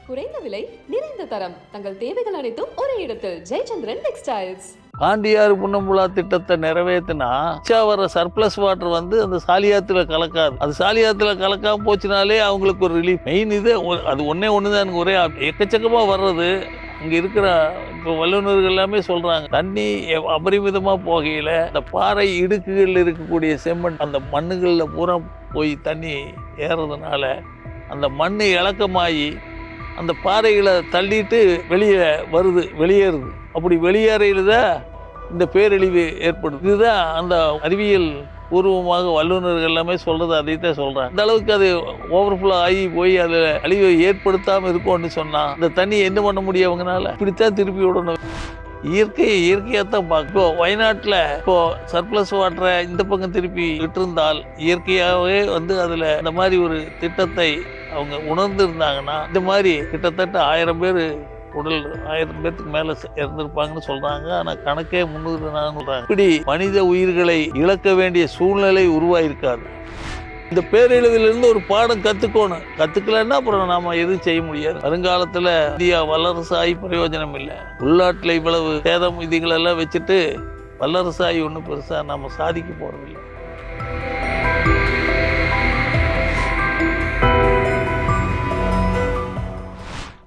குறைந்த விலை நிறைந்த தரம் தங்கள் தேவைகள் அனைத்தும் ஒரே இடத்தில் ஜெயச்சந்திரன் டெக்ஸ்டைல்ஸ். பாண்டியாறு புன்னம்புலா திட்டத்தை நிறைவேற்றினா வர சர்ப்ளஸ் வாட்டர் அந்த சாலியாத்துல கலக்காது. அது சாலியாத்துல கலக்காம போச்சுனாலே அவங்களுக்கு ஒரு ரிலீஃப். மெயின் இது அது ஒண்ணுதான் எனக்கு ஒரே எக்கச்சக்கமா வர்றது. அங்க இருக்கிற இப்போ வல்லுநர்கள் எல்லாமே சொல்றாங்க, தண்ணி அபரிமிதமா போகையில அந்த பாறை இடுக்குகள் இருக்கக்கூடிய செம்மண் அந்த மண்ணுகள்ல பூரா போய் தண்ணி ஏறதுனால அந்த மண் இலக்கமாகி அந்த பாறைகளை தள்ளிட்டு வெளியேறுது. அப்படி வெளியேறையில் தான் இந்த பேரழிவு ஏற்படுது. இதுதான் அந்த அறிவியல் பூர்வமாக வல்லுநர்கள் எல்லாமே சொல்றது, அதைத்தான் சொல்றாங்க. அந்த அளவுக்கு அது ஓவர்ஃப்ளோ ஆகி போய் அதில் அழிவை ஏற்படுத்தாமல் இருக்கும்னு சொன்னா இந்த தண்ணி என்ன பண்ண முடியும் அவங்கனால? இப்படித்தான் திருப்பி விடணும். இயற்கையாக தான் பார்க்க. இப்போ வயநாட்டில் இப்போ சர்ப்ளஸ் வாட்டரை இந்த பக்கம் திருப்பி விட்டிருந்தால் இயற்கையாகவே அதில் இந்த மாதிரி ஒரு திட்டத்தை அவங்க உணர்ந்து இருந்தாங்கன்னா இந்த மாதிரி கிட்டத்தட்ட 1000 பேர் 1000 பேர்த்துக்கு மேல இறந்திருப்பாங்கன்னு சொல்றாங்க. ஆனா கணக்கே 300-400. இப்படி மனித உயிர்களை இழக்க வேண்டிய சூழ்நிலை உருவாயிருக்காது. இந்த பேரழிவிலிருந்து ஒரு பாடம் கத்துக்கலன்னா அப்புறம் நாம எதுவும் செய்ய முடியாது. வருங்காலத்துல இந்தியா வல்லரசாகி பிரயோஜனம் இல்லை. உள்நாட்டுல இவ்வளவு சேதம் இதுகளெல்லாம் வச்சுட்டு வல்லரசாகி ஒன்றும் பெருசா நாம சாதிக்க போறதில்லை.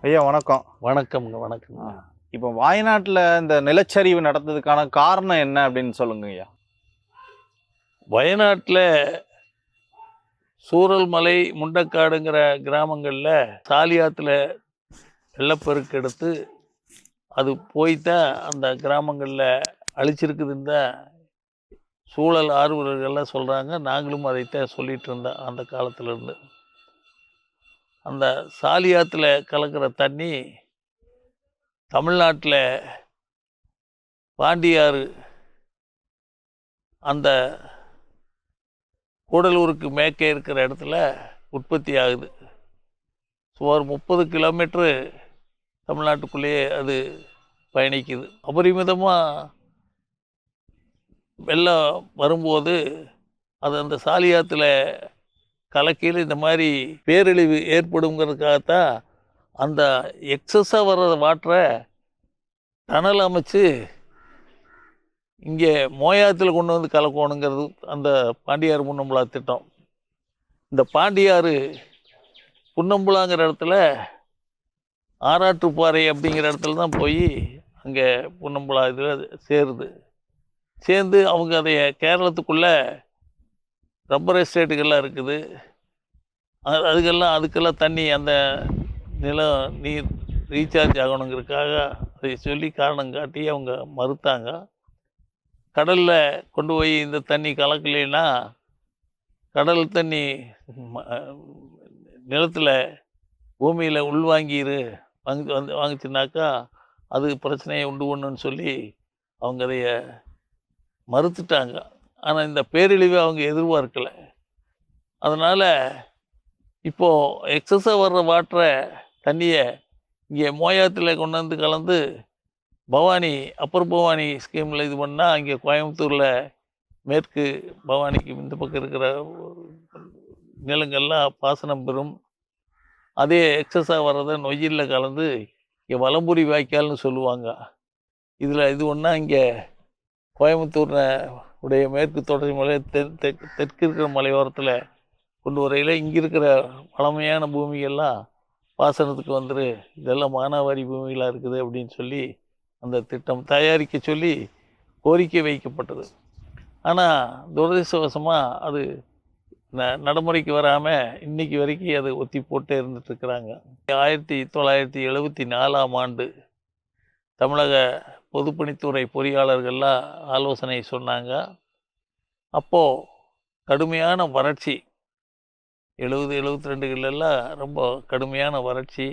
ஐயா வணக்கம். வணக்கம். இப்போ வயநாட்டில் இந்த நிலச்சரிவு நடந்ததுக்கான காரணம் என்ன அப்படின்னு சொல்லுங்க ஐயா. வயநாட்டில் சூரல்மலை முண்டக்காடுங்கிற கிராமங்களில் சாலியாத்தில் வெள்ளப்பெருக்கு எடுத்து அது போய்தான் அந்த கிராமங்களில் அழிச்சிருக்குதுன்னு தான் சூழல் ஆர்வலர்கள்லாம் சொல்கிறாங்க. நாங்களும் அதைத்தான் சொல்லிகிட்டு இருந்தோம் அந்த காலத்திலேருந்து. அந்த சாலியாத்தில் கலக்கிற தண்ணி தமிழ்நாட்டில் பாண்டியாறு அந்த கூடலூருக்கு மேற்கே இருக்கிற இடத்துல உற்பத்தி ஆகுது. சுமார் 30 கிலோமீட்ரு தமிழ்நாட்டுக்குள்ளேயே அது பயணிக்குது. அபரிமிதமாக வெள்ளம் வரும்போது அது அந்த சாலியாத்தில் கலக்கையில் இந்த மாதிரி பேரழிவு ஏற்படுங்கிறதுக்காகத்தான் அந்த எக்ஸஸாக வர்ற வாட்டரை டனல் அமைச்சு இங்கே மோயாத்தில் கொண்டு கலக்கணுங்கிறது அந்த பாண்டியாறு புன்னம்புலா திட்டம். இந்த பாண்டியாறு புன்னம்புலாங்கிற இடத்துல ஆராட்டுப்பாறை அப்படிங்கிற இடத்துல தான் போய் அங்கே புன்னம்புலா இதில் சேர்ந்து அவங்க அதை கேரளத்துக்குள்ளே ரப்பர் எஸ்டேட்டுகள்லாம் இருக்குது. அதுக்கெல்லாம் தண்ணி அந்த நீர் ரீசார்ஜ் ஆகணுங்கிறதுக்காக அதை சொல்லி காரணம் காட்டி அவங்க மறுத்தாங்க. கடலில் கொண்டு போய் இந்த தண்ணி கலக்கலைன்னா கடல் தண்ணி நிலத்தில் பூமியில் வாங்கிச்சுனாக்கா அது பிரச்சனையை உண்டு பண்ணுன்னு சொல்லி அவங்க அதைய மறுத்துட்டாங்க. ஆனால் இந்த பேரழிவை அவங்க எதிர்பார்க்கலை. அதனால் இப்போது எக்ஸஸாக வர்ற வாட்டரை தண்ணியை இங்கே மோயாத்தில் கொண்டு கலந்து அப்பர் பவானி ஸ்கீமில் இது பண்ணால் இங்கே கோயம்புத்தூரில் மேற்கு பவானிக்கு இந்த பக்கம் இருக்கிற நிலங்கள்லாம் பாசனம் பெறும். அதே எக்ஸஸாக வர்றதை நொய்யில் கலந்து இங்கே வலம்புரி வாய்க்கால்னு சொல்லுவாங்க. இது ஒன்றா இங்கே கோயம்புத்தூர் உடைய மேற்கு தொடர்ச்சி மலை தெற்கு இருக்கிற மலையோரத்தில் கொண்டு வரையில் இங்கே இருக்கிற பழமையான பூமிகள்லாம் பாசனத்துக்கு இதெல்லாம் மானாவாரி பூமிகளாக இருக்குது அப்படின்னு சொல்லி அந்த திட்டம் தயாரிக்க சொல்லி கோரிக்கை வைக்கப்பட்டது. ஆனால் துரதிர்ஷ்டவசமாக அது நடைமுறைக்கு வராமல் இன்னைக்கு வரைக்கும் அது ஒத்தி போட்டே இருந்துட்டுருக்குறாங்க. 1974ஆம் ஆண்டு தமிழக பொதுப்பணித்துறை பொறியாளர்கள்லாம் ஆலோசனை சொன்னாங்க. அப்போது கடுமையான வறட்சி 70-72களெல்லாம் ரொம்ப கடுமையான வறட்சி.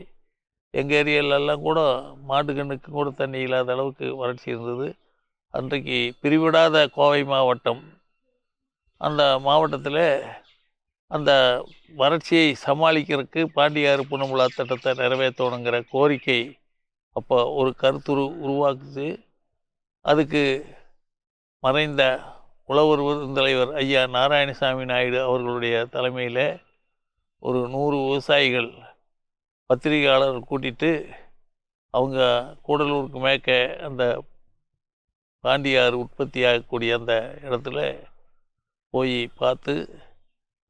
எங்கள் ஏரியாலெல்லாம் கூட மாட்டு கண்ணுக்கு கூட தண்ணி இல்லாத அளவுக்கு வறட்சி இருந்தது. அன்றைக்கு பிரிவிடாத கோவை மாவட்டம், அந்த மாவட்டத்தில் அந்த வறட்சியை சமாளிக்கிறதுக்கு பாண்டியாறு புன்னம்புலா திட்டத்தை நிறைவேற்றணுங்கிற கோரிக்கை அப்போ ஒரு கருத்துரு உருவாக்குச்சு. அதுக்கு மறைந்த உழவர் தலைவர் ஐயா நாராயணசாமி நாயுடு அவர்களுடைய தலைமையில் ஒரு 100 விவசாயிகள் பத்திரிகையாளர் கூட்டிட்டு அவங்க கூடலூருக்கு மேற்க அந்த பாண்டியார் உற்பத்தி ஆகக்கூடிய அந்த இடத்துல போய் பார்த்து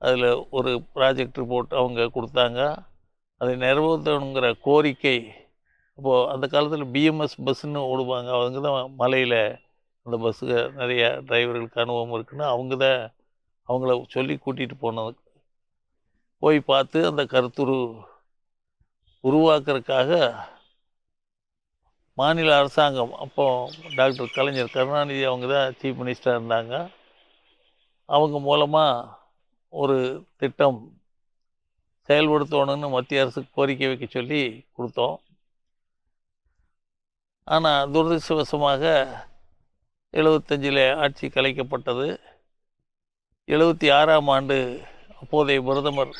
அதில் ஒரு ப்ராஜெக்ட் ரிப்போர்ட் அவங்க கொடுத்தாங்க. அதை நிறைவேற்றணுங்கிற கோரிக்கை. அப்போது அந்த காலத்தில் பிஎம்எஸ் பஸ்ஸுன்னு ஓடுவாங்க. அவங்க தான் மலையில் அந்த பஸ்ஸுக்கு நிறைய டிரைவர்களுக்கு அனுபவம் இருக்குன்னு அவங்க தான் அவங்கள சொல்லி கூட்டிகிட்டு போனது. போய் பார்த்து அந்த கருத்துரு உருவாக்குறதுக்காக மாநில அரசாங்கம், அப்போ டாக்டர் கலைஞர் கருணாநிதி அவங்க தான் சீஃப் மினிஸ்டராக இருந்தாங்க. அவங்க மூலமாக ஒரு திட்டம் செயல்படுத்தணும்னு மத்திய அரசுக்கு கோரிக்கை வைக்க சொல்லி கொடுத்தோம். ஆனால் துரதிர்ஷ்டவசமாக 75 ஆட்சி கலைக்கப்பட்டது. 76ஆம் ஆண்டு அப்போதைய பிரதமர்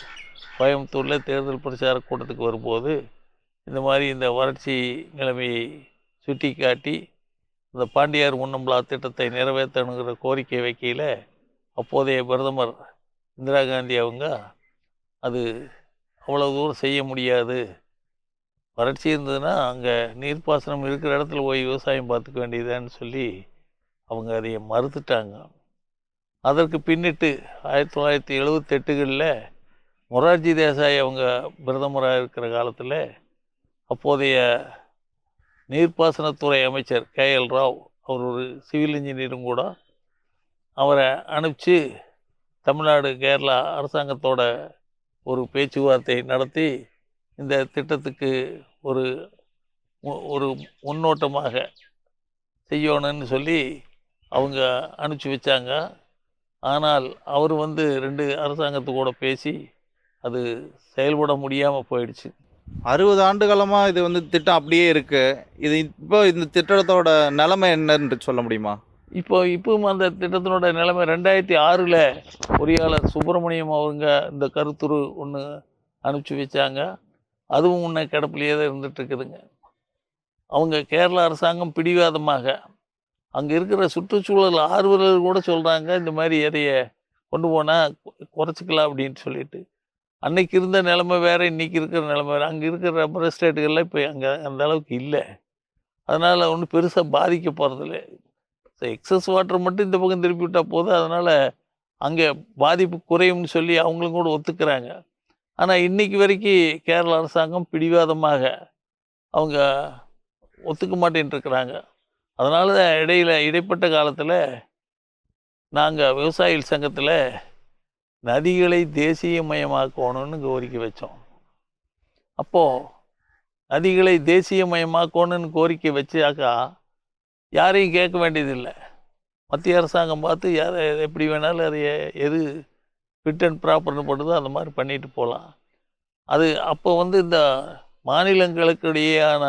கோயம்புத்தூரில் தேர்தல் பிரச்சார கூட்டத்துக்கு வரும்போது இந்த மாதிரி இந்த வறட்சி நிலைமையை சுட்டி காட்டி இந்த பாண்டியார் முன்னம்பலா திட்டத்தை நிறைவேற்றணுங்கிற கோரிக்கை வைக்கையில் அப்போதைய பிரதமர் இந்திரா காந்தி அவங்க அது அவ்வளோ தூரம் செய்ய முடியாது, வறட்சி இருந்ததுன்னா அங்கே நீர்ப்பாசனம் இருக்கிற இடத்துல போய் விவசாயம் பார்த்துக்க வேண்டியதான்னு சொல்லி அவங்க அதை மறுத்துட்டாங்க. அதற்கு பின்னிட்டு 1978களில் மொரார்ஜி தேசாய் அவங்க பிரதமராக இருக்கிற காலத்தில் அப்போதைய நீர்ப்பாசனத்துறை அமைச்சர் கேஎல் ராவ், அவர் ஒரு சிவில் இன்ஜினியரும் கூட, அவரை அனுப்பிச்சு தமிழ்நாடு கேரளா அரசாங்கத்தோட ஒரு பேச்சுவார்த்தை நடத்தி இந்த திட்டத்துக்கு ஒரு ஒரு முன்னோட்டமாக செய்யணும்னு சொல்லி அவங்க அனுப்பிச்சி வச்சாங்க. ஆனால் அவர் 2 அரசாங்கத்து கூட பேசி அது செயல்பட முடியாமல் போயிடுச்சு. 60 ஆண்டு காலமாக இது திட்டம் அப்படியே இருக்கு. இது இப்போ இந்த திட்டத்தோட நிலைமை என்னன்னு சொல்ல முடியுமா? இப்பவும் அந்த திட்டத்தினோட நிலைமை 2006 பொறியாளர் சுப்பிரமணியம் அவங்க இந்த கருத்துரு ஒன்று அனுப்பிச்சி வச்சாங்க. அதுவும் முன்ன கிடப்பிலேயே தான் இருந்துட்டு இருக்குதுங்க. அவங்க கேரளா அரசாங்கம் பிடிவாதமாக அங்கே இருக்கிற சுற்றுச்சூழல் ஆர்வலர்கள் கூட சொல்கிறாங்க இந்த மாதிரி எதையை கொண்டு போனால் குறைச்சிக்கலாம் அப்படின்னு சொல்லிட்டு. அன்னைக்கு இருந்த நிலைமை வேறு, இன்றைக்கி இருக்கிற நிலைமை வேறு. அங்கே இருக்கிற ரப்பர் எஸ்டேட்டுகள்லாம் இப்போ அங்கே அந்த அளவுக்கு இல்லை. அதனால் ஒன்றும் பெருசாக பாதிக்க போகிறதில்ல. எக்ஸஸ் வாட்டர் மட்டும் இந்த பக்கம் திருப்பி விட்டால் போதும், அதனால் அங்கே பாதிப்பு குறையும்னு சொல்லி அவங்களும் கூட ஒத்துக்கிறாங்க. ஆனால் இன்றைக்கி வரைக்கும் கேரள அரசாங்கம் பிடிவாதமாக அவங்க ஒத்துக்க மாட்டேன்ட்டுருக்குறாங்க. அதனால தான் இடைப்பட்ட காலத்தில் நாங்கள் விவசாயிகள் சங்கத்தில் நதிகளை தேசியமயமாக்கணும்னு கோரிக்கை வச்சோம். அப்போது நதிகளை தேசியமயமாக்கணும்னு கோரிக்கை வச்சாக்கா யாரையும் கேட்க வேண்டியதில்லை. மத்திய அரசாங்கம் பார்த்து யாரை எப்படி வேணாலும் அதை எது ஃபிட் அண்ட் ப்ராப்பர்னு போட்டதோ அந்த மாதிரி பண்ணிட்டு போகலாம். அது அப்போ இந்த மாநிலங்களுக்கிடையேயான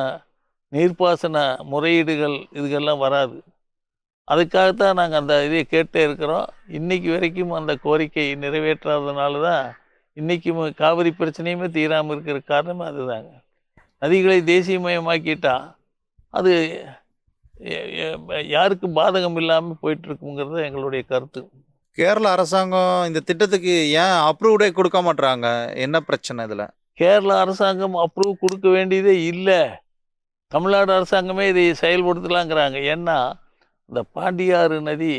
நீர்ப்பாசன முறையீடுகள் இதுகெல்லாம் வராது. அதுக்காகத்தான் நாங்கள் அந்த இதை கேட்டே இருக்கிறோம். இன்றைக்கி வரைக்கும் அந்த கோரிக்கை நிறைவேற்றாததுனால தான் இன்றைக்கும் காவிரி பிரச்சனையுமே தீராமல் இருக்கிற காரணமே அதுதாங்க. நதிகளை தேசியமயமாக்கிட்டா அது யாருக்கு பாதகம் இல்லாமல் போயிட்டுருக்குங்கிறது எங்களுடைய கருத்து. கேரள அரசாங்கம் இந்த திட்டத்துக்கு ஏன் அப்ரூவ்டே கொடுக்க மாட்டுறாங்க? என்ன பிரச்சனை இதில்? கேரள அரசாங்கம் அப்ரூவ் கொடுக்க வேண்டியதே இல்லை. தமிழ்நாடு அரசாங்கமே இதை செயல்படுத்தலாங்கிறாங்க. ஏன்னா இந்த பாண்டியாறு நதி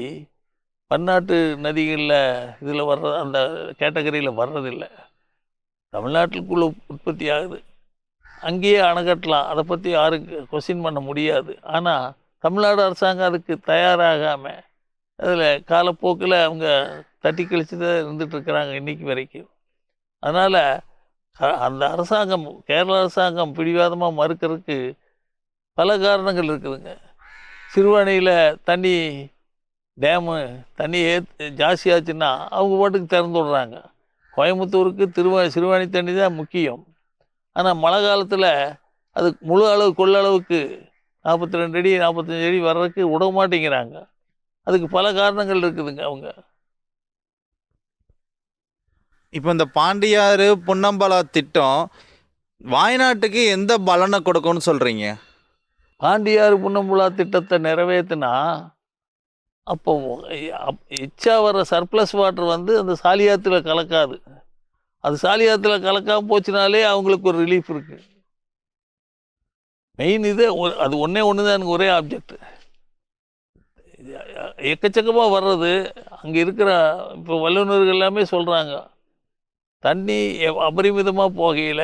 பன்னாட்டு நதிகளில் இதில் வர்ற அந்த கேட்டகரியில் வர்றதில்லை. தமிழ்நாட்டுக்குள்ளே உற்பத்தி ஆகுது, அங்கேயே அணை கட்டலாம், அதை பற்றி யாரும் கொஸ்டின் பண்ண முடியாது. ஆனால் தமிழ்நாடு அரசாங்கம் அதுக்கு தயாராகாமல் அதில் காலப்போக்கில் அவங்க தட்டி கழிச்சு தான் இருந்துகிட்ருக்கிறாங்க இன்றைக்கி வரைக்கும். அதனால் அந்த அரசாங்கம், கேரள அரசாங்கம் பிடிவாதமாக மறுக்கிறதுக்கு பல காரணங்கள் இருக்குதுங்க. சிறுவாணியில் தண்ணி டேமு தண்ணி ஜாஸ்தியாச்சுன்னா அவங்க பாட்டுக்கு திறந்து விட்றாங்க. கோயம்புத்தூருக்கு சிறுவாணி தண்ணி தான் முக்கியம். ஆனால் மழை காலத்தில் அது முழு அளவு கொள்ளளவுக்கு 42 அடி 45 அடி வர்றதுக்கு விட மாட்டேங்கிறாங்க. அதுக்கு பல காரணங்கள் இருக்குதுங்க. அவங்க இப்போ இந்த பாண்டியாறு புன்னம்பலா திட்டம் வாய்நாட்டுக்கு எந்த பலனை கொடுக்கும்னு சொல்கிறீங்க? பாண்டியாறு புன்னம்பலா திட்டத்தை நிறைவேற்றினா அப்போ எச்சா வர சர்ப்ளஸ் வாட்டர் அந்த சாலியாத்தில் கலக்காது. அது சாலியாத்துல கலக்காம போச்சுனாலே அவங்களுக்கு ஒரு ரிலீஃப் இருக்கு. மெயின் இது அது ஒண்ணே ஒண்ணுதான் எனக்கு ஒரே ஆப்ஜெக்ட். எக்கச்சக்கமா வர்றது அங்க இருக்கிற இப்போ வல்லுநர்கள் எல்லாமே சொல்றாங்க, தண்ணி அபரிமிதமா போகையில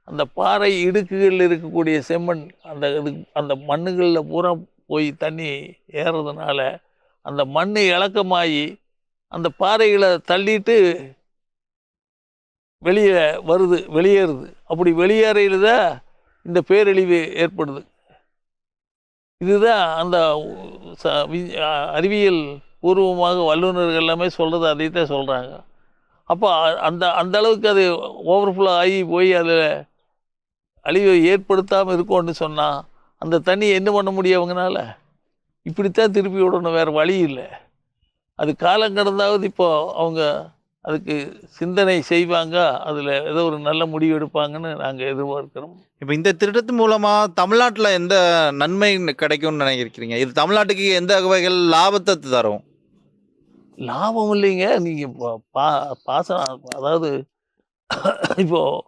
அந்த பாறை இடுக்குகளில் இருக்கக்கூடிய செம்மண் அந்த மண்ணுகளில் பூரா போய் தண்ணி ஏறுறதுனால அந்த மண் இளக்கமாகி அந்த பாறைகளை தள்ளிட்டு வெளியே வெளியேறுது. அப்படி வெளியேறையில் தான் இந்த பேரழிவு ஏற்படுது. இதுதான் அந்த அறிவியல் பூர்வமாக வல்லுநர்கள் எல்லாமே சொல்கிறது அதைத்தான் சொல்கிறாங்க. அப்போ அந்த அளவுக்கு அது ஓவர்ஃப்ளோ ஆகி போய் அதில் அழிவை ஏற்படுத்தாமல் இருக்கும்னு சொன்னால் அந்த தண்ணி என்ன பண்ண முடியும் அவங்கனால? இப்படித்தான் திருப்பி விடணும், வேறு வழி இல்லை. அது காலம் கடந்தாவது இப்போ அவங்க அதுக்கு சிந்தனை செய்வாங்க, அதில் ஏதோ ஒரு நல்ல முடிவு எடுப்பாங்கன்னு நாங்கள் எதிர்பார்க்கிறோம். இப்போ இந்த திட்டத்து மூலமாக தமிழ்நாட்டில் எந்த நன்மை கிடைக்கும்னு நினைக்கிறீங்க? இது தமிழ்நாட்டுக்கு எந்த வகைகள் லாபத்தை தரும்? லாபம் இல்லைங்க. நீங்கள் பாசனம், அதாவது இப்போது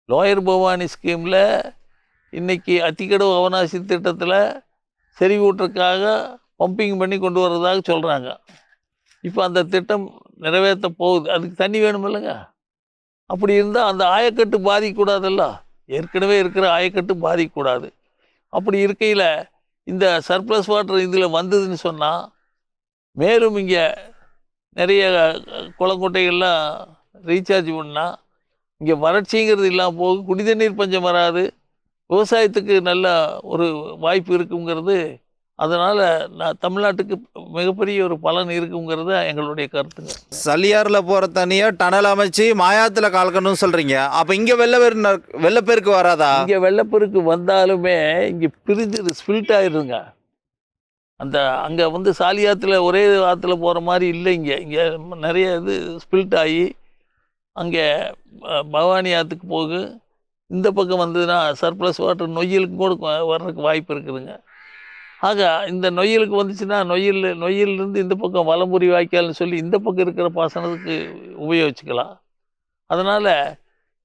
லோயர் பவானி ஸ்கீமில் இன்றைக்கி அத்திக்கடவு அவனாசி திட்டத்தில் செறிவூட்டுறதுக்காக பம்பிங் பண்ணி கொண்டு வர்றதாக சொல்கிறாங்க. இப்போ அந்த திட்டம் நிறைவேற்ற போகுது. அதுக்கு தண்ணி வேணும் இல்லைங்க? அப்படி இருந்தால் அந்த ஆயக்கட்டு பாதிக்கக்கூடாதுல்ல. ஏற்கனவே இருக்கிற ஆயக்கட்டு பாதிக்கக்கூடாது. அப்படி இருக்கையில் இந்த சர்ப்ளஸ் வாட்டர் இதில் வந்ததுன்னு சொன்னால் மேலும் இங்கே நிறைய குளங்குட்டைகள்லாம் ரீசார்ஜ் பண்ணால் இங்கே வறட்சிங்கிறது இல்லாமல் போகும், குடிதண்ணீர் பஞ்சம் வராது, விவசாயத்துக்கு நல்ல ஒரு வாய்ப்பு இருக்குங்கிறது. அதனால் தமிழ்நாட்டுக்கு மிகப்பெரிய ஒரு பலன் இருக்குங்கிறது எங்களுடைய கருத்துங்க. சலியாரில் போகிற தண்ணியை டனல் அமைச்சு மாயாத்தில் கலக்கணும்னு சொல்கிறீங்க. அப்போ இங்கே வெள்ளப்பெருக்கு வராதா? இங்கே வெள்ளப்பெருக்கு வந்தாலுமே இங்கே பிரிஞ்சு ஸ்பில்ட் ஆயிடுங்க. அங்கே சாலியாத்தில் ஒரே ஆற்றுல போகிற மாதிரி இல்லை. இங்கே நிறைய இது ஸ்பில்ட் ஆகி அங்கே பவானி ஆற்றுக்கு போகு. இந்த பக்கம் வந்ததுன்னா சர்ப்ளஸ் வாட்டர் நொய்யலுக்கு கூட வர்றதுக்கு வாய்ப்பு இருக்குதுங்க. ஆக இந்த நொய்யலுக்கு வந்துச்சுன்னா நொய்யிலிருந்து இந்த பக்கம் வலம்புரி வாய்க்கால்னு சொல்லி இந்த பக்கம் இருக்கிற பாசனத்துக்கு உபயோகிச்சுக்கலாம். அதனால்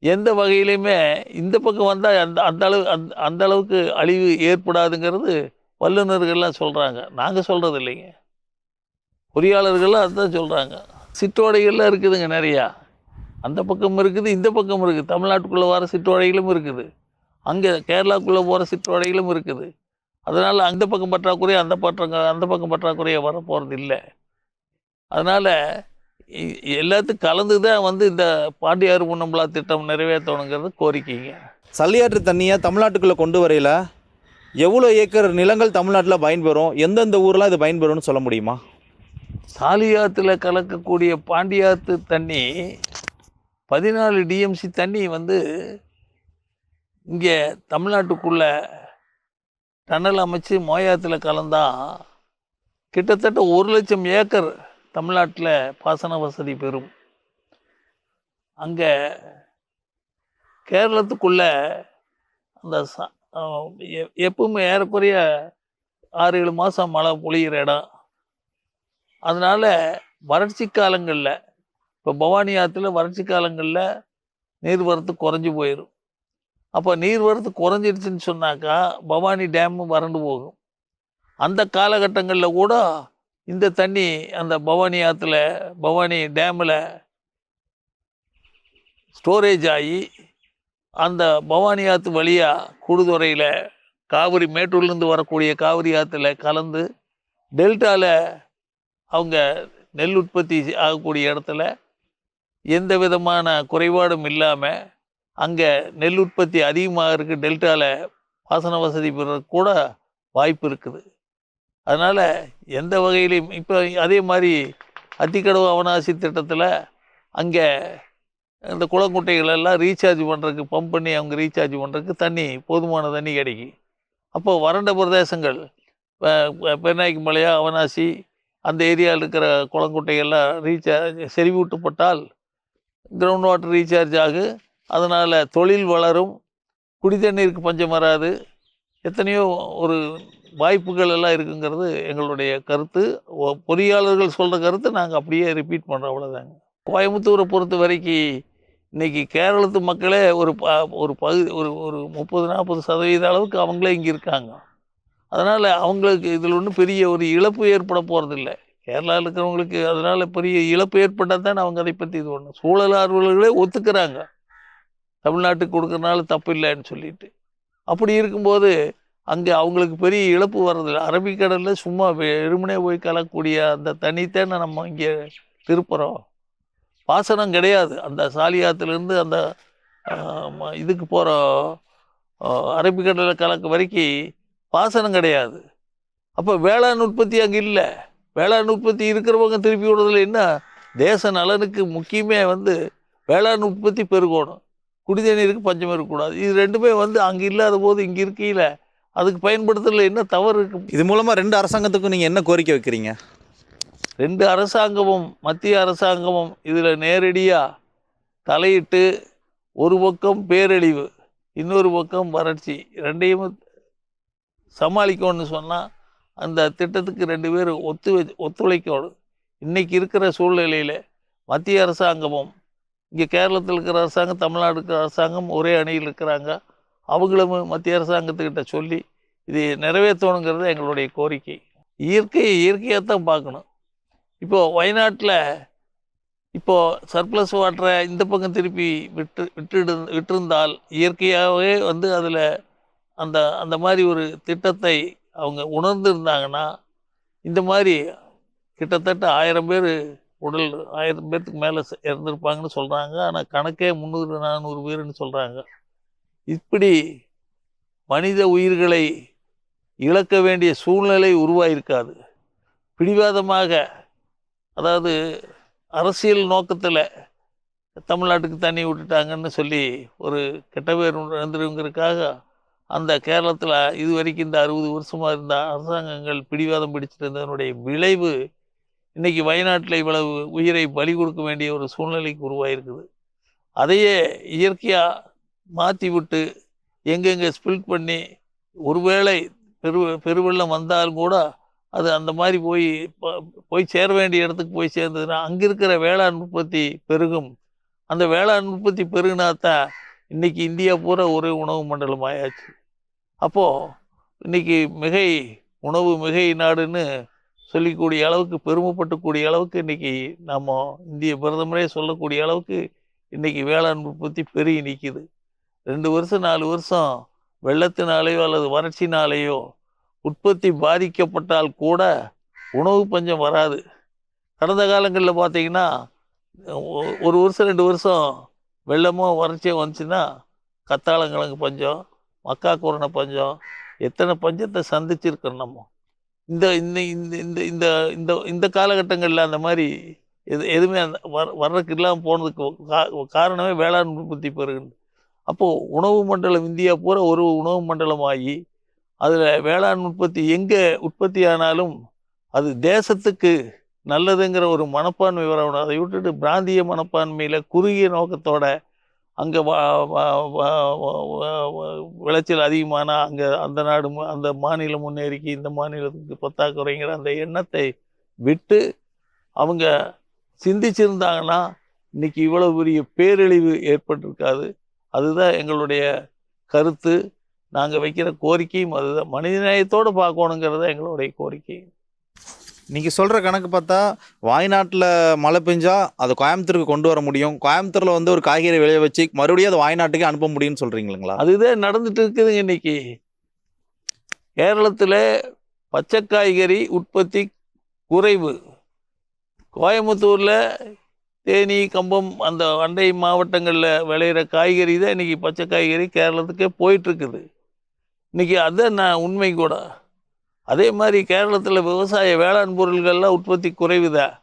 எந்த வகையிலையுமே இந்த பக்கம் வந்தால் அந்த அளவுக்கு அழிவு ஏற்படாதுங்கிறது வல்லுநர்கள்லாம் சொல்கிறாங்க. நாங்கள் சொல்கிறது இல்லைங்க, பொறியாளர்கள்லாம் அதுதான் சொல்கிறாங்க. சிற்றோடைகள்லாம் இருக்குதுங்க நிறையா. அந்த பக்கம் இருக்குது, இந்த பக்கம் இருக்குது. தமிழ்நாட்டுக்குள்ளே வர சிற்றோடைகளும் இருக்குது, அங்கே கேரளாக்குள்ளே போகிற சிற்றோடைகளும் இருக்குது. அதனால் அந்த பக்கம் பற்றாக்குறைய அந்த பக்கம் பற்றாக்குறைய வர போகிறது இல்லை. அதனால் எல்லாத்துக்கும் கலந்து தான் இந்த பாண்டியாறு முன்னம்பலா திட்டம் நிறைவேற்றணுங்கிறது கோரிக்கைங்க. சல்லியாற்று தண்ணியை தமிழ்நாட்டுக்குள்ளே கொண்டு வரையில் எவ்வளோ ஏக்கர் நிலங்கள் தமிழ்நாட்டில் பயன்பெறும், எந்தெந்த ஊரெலாம் இது பயன்பெறும்னு சொல்ல முடியுமா? சாலியாற்றுல கலக்கக்கூடிய பாண்டியாற்று தண்ணி 14 டிஎம்சி தண்ணி இங்கே தமிழ்நாட்டுக்குள்ளே டனல் அமைச்சு மோயாத்தில் கலந்தால் கிட்டத்தட்ட 1 லட்சம் ஏக்கர் தமிழ்நாட்டில் பாசன வசதி பெறும். அங்கே கேரளத்துக்குள்ளே அந்த எப்பவுமே ஏறக்குறைய 6-7 மாதம் மழை பொழிகிற இடம். அதனால் வறட்சி காலங்களில், இப்போ பவானி ஆற்றுல வறட்சி காலங்களில் நீர்வரத்து குறைஞ்சி போயிடும். அப்போ நீர்வரத்து குறைஞ்சிருச்சுன்னு சொன்னாக்கா பவானி டேமு வறண்டு போகும். அந்த காலகட்டங்களில் கூட இந்த தண்ணி அந்த பவானி ஆற்றுல பவானி டேமில் ஸ்டோரேஜ் ஆகி அந்த பவானி ஆற்று வழியாக கூடுதுறையில் காவிரி மேட்டூர்லேருந்து வரக்கூடிய காவிரி ஆற்றுல கலந்து டெல்டாவில் அவங்க நெல் உற்பத்தி ஆகக்கூடிய இடத்துல எந்த விதமான குறைபாடும் இல்லாமல் அங்கே நெல் உற்பத்தி அதிகமாக இருக்குது. டெல்டாவில் பாசன வசதி பெறுறது கூட வாய்ப்பு இருக்குது. அதனால் எந்த வகையிலையும் இப்போ அதே மாதிரி அத்திக்கடவு அவனாசி திட்டத்தில் அங்கே இந்த குளங்குட்டைகளெல்லாம் ரீசார்ஜ் பண்ணுறதுக்கு பம்ப் பண்ணி அவங்க ரீசார்ஜ் பண்ணுறதுக்கு தண்ணி போதுமான தண்ணி கிடைக்கும். அப்போ வறண்ட பிரதேசங்கள் பெருநாய்க்கு மலையா அவனாசி அந்த ஏரியாவில் இருக்கிற குளங்குட்டைகள்லாம் செறிவூட்டப்பட்டால் கிரவுண்ட் வாட்டர் ரீசார்ஜ் ஆகும். அதனால் தொழில் வளரும், குடிதண்ணீருக்கு பஞ்சம் வராது, எத்தனையோ ஒரு வாய்ப்புகள் எல்லாம் இருக்குங்கிறது எங்களுடைய கருத்து. பொறியாளர்கள் சொல்கிற கருத்து நாங்கள் அப்படியே ரிப்பீட் பண்ணுறோம், அவ்வளோதாங்க. கோயம்புத்தூரை பொறுத்த வரைக்கும் இன்னைக்கு கேரளத்து மக்களே ஒரு பகுதி ஒரு 30-40% அளவுக்கு அவங்களே இங்கே இருக்காங்க. அதனால் அவங்களுக்கு இதில் ஒன்றும் பெரிய ஒரு இழப்பு ஏற்பட போகிறதில்ல. கேரளாவில் இருக்கிறவங்களுக்கு அதனால் பெரிய இழப்பு ஏற்பட்டால் தான் அவங்க அதை பற்றி இது பண்ணணும். சூழல் ஆர்வலர்களே ஒத்துக்கிறாங்க, தமிழ்நாட்டுக்கு கொடுக்கறனால தப்பு இல்லைன்னு சொல்லிட்டு. அப்படி இருக்கும்போது அங்கே அவங்களுக்கு பெரிய இழப்பு வர்றதில்லை. அரபிக்கடலில் சும்மா வெறுமனே போய் கலக்கக்கூடிய அந்த தண்ணித்தானே நம்ம இங்கே திருப்புறோம். பாசனம் கிடையாது. அந்த சாலியாத்துலேருந்து அந்த இதுக்கு போகிற அரபிக்கடலில் கலக்க வரைக்கும் பாசனம் கிடையாது. அப்போ வேளாண் உற்பத்தி அங்கே இல்லை. வேளாண் உற்பத்தி இருக்கிறவங்க திருப்பி விடுறதுல என்ன, தேச நலனுக்கு முக்கியமே வேளாண் உற்பத்தி பெருகணும், குடிதண்ணீருக்கு பஞ்சம் இருக்கக்கூடாது. இது ரெண்டுமே அங்கே இல்லாத போது இங்கே இருக்கையில் அதுக்கு பயன்படுத்துறதுல என்ன தவறு இருக்கு? இது மூலமாக 2 அரசாங்கத்துக்கும் நீங்கள் என்ன கோரிக்கை வைக்கிறீங்க? 2 அரசாங்கமும் மத்திய அரசாங்கமும் இதில் நேரடியாக தலையிட்டு, ஒரு பக்கம் பேரழிவு, இன்னொரு பக்கம் வறட்சி, ரெண்டையும் சமாளிக்கணும்னு சொன்னால் அந்த திட்டத்துக்கு 2 பேரும் ஒத்துழைக்கணும். இன்றைக்கி இருக்கிற சூழ்நிலையில் மத்திய அரசாங்கமும் இங்கே கேரளத்தில் இருக்கிற அரசாங்கம், தமிழ்நாடு இருக்கிற அரசாங்கம் ஒரே அணியில் இருக்கிறாங்க. அவங்களும் மத்திய அரசாங்கத்துக்கிட்ட சொல்லி இது நிறைவேற்றணுங்கிறது எங்களுடைய கோரிக்கை. இயற்கையாக தான் பார்க்கணும். இப்போது வயநாட்டில் சர்ப்ளஸ் வாட்டரை இந்த பக்கம் திருப்பி விட்டிருந்தால் இயற்கையாகவே அதில் அந்த மாதிரி ஒரு திட்டத்தை அவங்க உணர்ந்துருந்தாங்கன்னா இந்த மாதிரி கிட்டத்தட்ட 1000 பேர் 1000 பேர்த்துக்கு மேலே இறந்துருப்பாங்கன்னு சொல்கிறாங்க. ஆனால் கணக்கே 300-400 பேருன்னு சொல்கிறாங்க. இப்படி மனித உயிர்களை இழக்க வேண்டிய சூழ்நிலை உருவாயிருக்காது. பிடிவாதமாக, அதாவது அரசியல் நோக்கத்தில் தமிழ்நாட்டுக்கு தண்ணி விட்டுட்டாங்கன்னு சொல்லி ஒரு கெட்ட பேர் இழந்துருங்கிறதுக்காக அந்த கேரளத்தில் இது வரைக்கும் இந்த 60 வருஷமாக இருந்த அரசாங்கங்கள் பிடிவாதம் பிடிச்சிருந்ததனுடைய விளைவு இன்றைக்கி வயநாட்டில் இவ்வளவு உயிரை பலி கொடுக்க வேண்டிய ஒரு சூழ்நிலைக்கு உருவாயிருக்குது. அதையே இயற்கையாக மாற்றி விட்டு எங்கெங்கே ஸ்பில்ட் பண்ணி ஒருவேளை பெருவெள்ளம் வந்தாலும் கூட அது அந்த மாதிரி போய் சேர வேண்டிய இடத்துக்கு போய் சேர்ந்ததுன்னா அங்கே இருக்கிற வேளாண் உற்பத்தி பெருகும். அந்த வேளாண் உற்பத்தி பெருகினா தான் இன்றைக்கி இந்தியா பூரா ஒரே உணவு மண்டலம் ஆயாச்சு. அப்போது இன்றைக்கி மிகை நாடுன்னு சொல்லிக்கூடிய அளவுக்கு, பெருமைப்பட்டுக்கூடிய அளவுக்கு இன்றைக்கி நம்ம இந்திய பிரதமரே சொல்லக்கூடிய அளவுக்கு இன்றைக்கி வேளாண் உற்பத்தி பெருகி நிற்கிது. 2 வருஷம் 4 வருஷம் வெள்ளத்தினாலேயோ அல்லது வறட்சினாலேயோ உற்பத்தி பாதிக்கப்பட்டால் கூட உணவு பஞ்சம் வராது. கடந்த காலங்களில் பார்த்திங்கன்னா 1 வருஷம் 2 வருஷம் வெள்ளமோ வறட்சியோ வந்துச்சுன்னா கத்தாழங்கிழங்கு பஞ்சம், மக்காக்கூரண பஞ்சம், எத்தனை பஞ்சத்தை சந்திச்சிருக்கிறோம் நம்ம. இந்த இந்த இந்த இந்த இந்த இந்த காலகட்டங்களில் அந்த மாதிரி எதுவுமே வர்றதுக்கு இல்லாமல் போனதுக்கு காரணமே வேளாண் உற்பத்தி பெருகுது. அப்போது உணவு மண்டலம் இந்தியா பூரா ஒரு உணவு மண்டலம் ஆகி அதில் வேளாண் உற்பத்தி எங்கே உற்பத்தி ஆனாலும் அது தேசத்துக்கு நல்லதுங்கிற ஒரு மனப்பான்மை வரணும். அதை விட்டுட்டு பிராந்திய மனப்பான்மையில் குறுகிய நோக்கத்தோட அங்கே விளைச்சல் அதிகமானால் அங்கே அந்த மாநிலம் முன்னேறிக்கு இந்த மாநிலத்துக்கு பத்தாக்குறைங்கிற அந்த எண்ணத்தை விட்டு அவங்க சிந்திச்சிருந்தாங்கன்னா இன்றைக்கி இவ்வளோ பெரிய பேரழிவு ஏற்பட்டிருக்காது. அதுதான் எங்களுடைய கருத்து. நாங்கள் வைக்கிற கோரிக்கையும் அதுதான். மனிதநேயத்தோடு பார்க்கணுங்கிறது எங்களுடைய கோரிக்கை. நீங்கள் சொல்கிற கணக்கு பார்த்தா வாய்நாட்டில் மழை பெஞ்சா அதை கோயம்புத்தூருக்கு கொண்டு வர முடியும், கோயம்புத்தூரில் ஒரு காய்கறி விளைய வச்சு மறுபடியும் அதை வாய்நாட்டுக்கு அனுப்ப முடியும்னு சொல்கிறீங்களா? அதுதான் நடந்துட்டு இருக்குதுங்க. இன்றைக்கி கேரளத்தில் பச்சை காய்கறி உற்பத்தி குறைவு. கோயம்புத்தூரில் தேனி, கம்பம் அந்த அண்டை மாவட்டங்களில் விளையிற காய்கறி தான் இன்றைக்கி பச்சை காய்கறி கேரளத்துக்கே போயிட்டுருக்குது. இன்றைக்கி அதுதான் உண்மை கூட. அதே மாதிரி கேரளத்தில் விவசாய வேளாண் பொருள்கள்லாம் உற்பத்தி குறைவு தான்.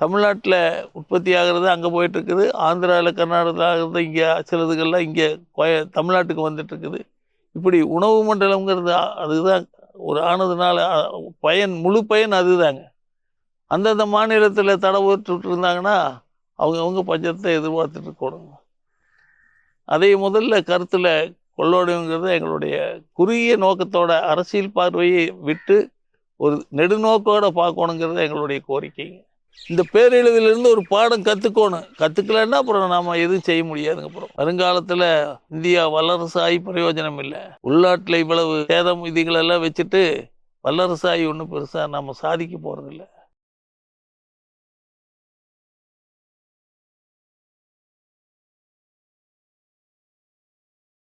தமிழ்நாட்டில் உற்பத்தி ஆகிறது அங்கே போயிட்டுருக்குது. ஆந்திராவில், கர்நாடகாவில் இங்கே சிலதுகள்லாம் இங்கே தமிழ்நாட்டுக்கு வந்துட்டுருக்குது. இப்படி உணவு மண்டலங்கிறது அதுதான் ஒரு ஆனதுனால முழு பயன் அதுதாங்க. அந்தந்த மாநிலத்தில் தடை போட்டுட்டு இருந்தாங்கன்னா அவங்க பஞ்சத்தை எதிர்பார்த்துட்டு இருக்கணும். அதை முதல்ல கருத்தில் கொள்ளணுங்கிறது எங்களுடைய குறுகிய நோக்கத்தோட அரசியல் பார்வையை விட்டு ஒரு நெடுநோக்கோடு பார்க்கணுங்கிறது எங்களுடைய கோரிக்கைங்க. இந்த பேரெழுதிலிருந்து ஒரு பாடம் கற்றுக்கணும். கற்றுக்கலன்னா அப்புறம் நாம் எதுவும் செய்ய முடியாதுங்க. அப்புறம் வருங்காலத்தில் இந்தியா வல்லரசாகி பிரயோஜனம் இல்லை. உள்நாட்டில் இவ்வளவு சேதம் விதிகளெல்லாம் வச்சுட்டு வல்லரசாகி ஒன்றும் பெருசாக நம்ம சாதிக்க போகிறதில்ல.